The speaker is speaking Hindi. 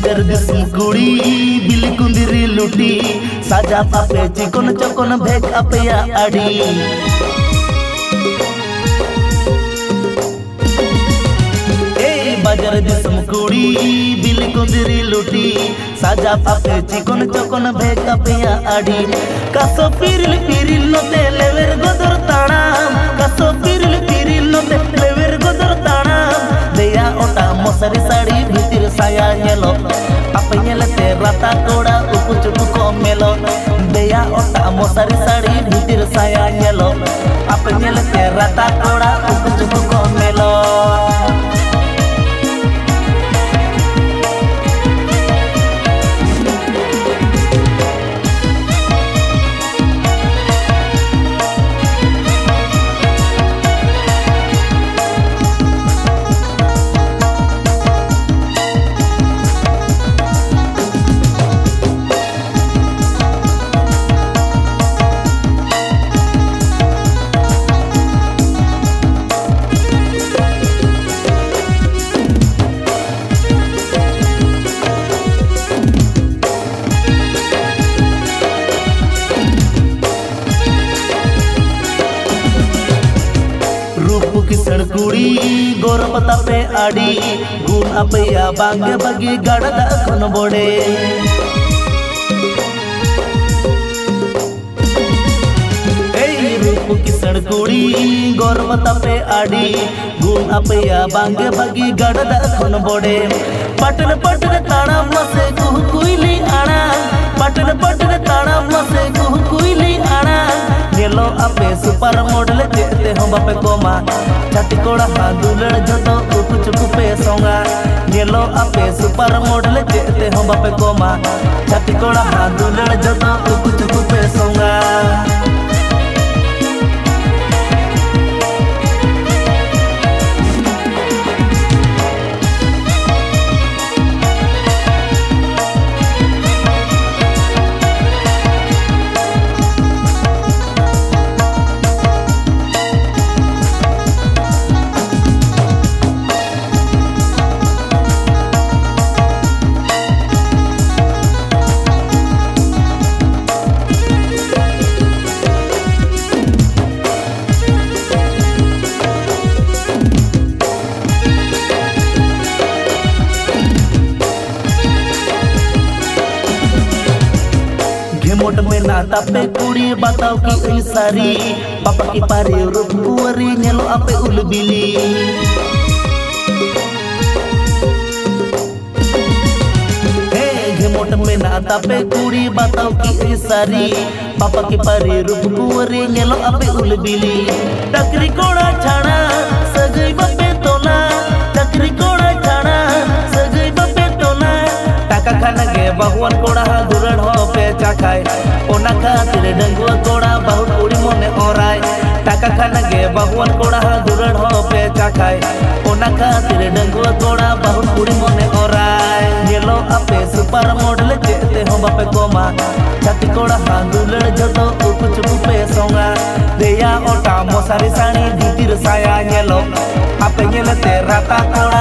बाजार दिसम कुड़ी बिल कुंदिरी लुटी साजा पापे चिकन चकन भेक अपया आड़ी बाजार दिसम कुड़ी बिल कुंदिरी लुटी साजा पापे चिकन चकन भेक अपया आड़ी कासो पिरिल पिरिल नोते लेवेर गोदर ताणाम कासो पिरिल पिरिल नोते लेवेर गोदर ताणाम देया ओटा मसारी साड़ी भीतर साया नेलो आपे नेलते राता कोड़ा उकु चुकु को मेलो देया ओटा मसारी साड़ी भीतर साया नेलो आपे नेलते राता कोड़ा उकु चुकु को मेलो किसण कुड़ी गोरपता पे आड़ी गुण अपया बांगे बगी गड़दा खन बोड़े रूप किसण कुड़ी गोरपता पे आड़ी गुण अपया बांगे बगी गड़दा खन बोड़े पटन पटन ताड़ा मसे कुह कुइली आड़ा पटन पटन ताड़ा मसे कुह कुइली आड़ा नेलो आपे सुपर मॉडल जेते हम बापे कोमा छाती कोड़ा हादुलड़ जतो उकु चुकु पे सोंगा नेलो आपे सुपर मॉडल जेते हम बापे कोमा छाती कोड़ा हादुलड़ जतो उकु चुकु पे सोंगा मोट में नाता पे कुड़ी बताओ कि ई सारी पापा की पारी रूप कुंवरी नेलो आपे उलबिली मोट में नाता पे कुड़ी बताओ कि ई सारी पापा की पारी रूप कुंवरी नेलो आपे उलबिली टकरी कोड़ा छाड़ा सगई बापे तोला टकरी कोड़ा छाड़ा सगई बापे तोला टाका खाना गे बहुवन कोड़ा दुरड़ हो पे चाखाय ओना खातिर डंगुआ कोड़ा बहुत कुड़ी मोने ओराय टाका खाना गे बहुवन कोड़ा दुरड़ हो पे चाखाय ओना खातिर डंगुआ कोड़ा बहुत कुड़ी मोने ओराय नेलो आपे सुपर मॉडल जेते हम बापे कोमा छाती कोड़ा हादुलड़ जतो उकु चुकु पे सोंगा देया ओटा मसारी साड़ी भीतर साया नेलो आपे नेलते राता कोड़ा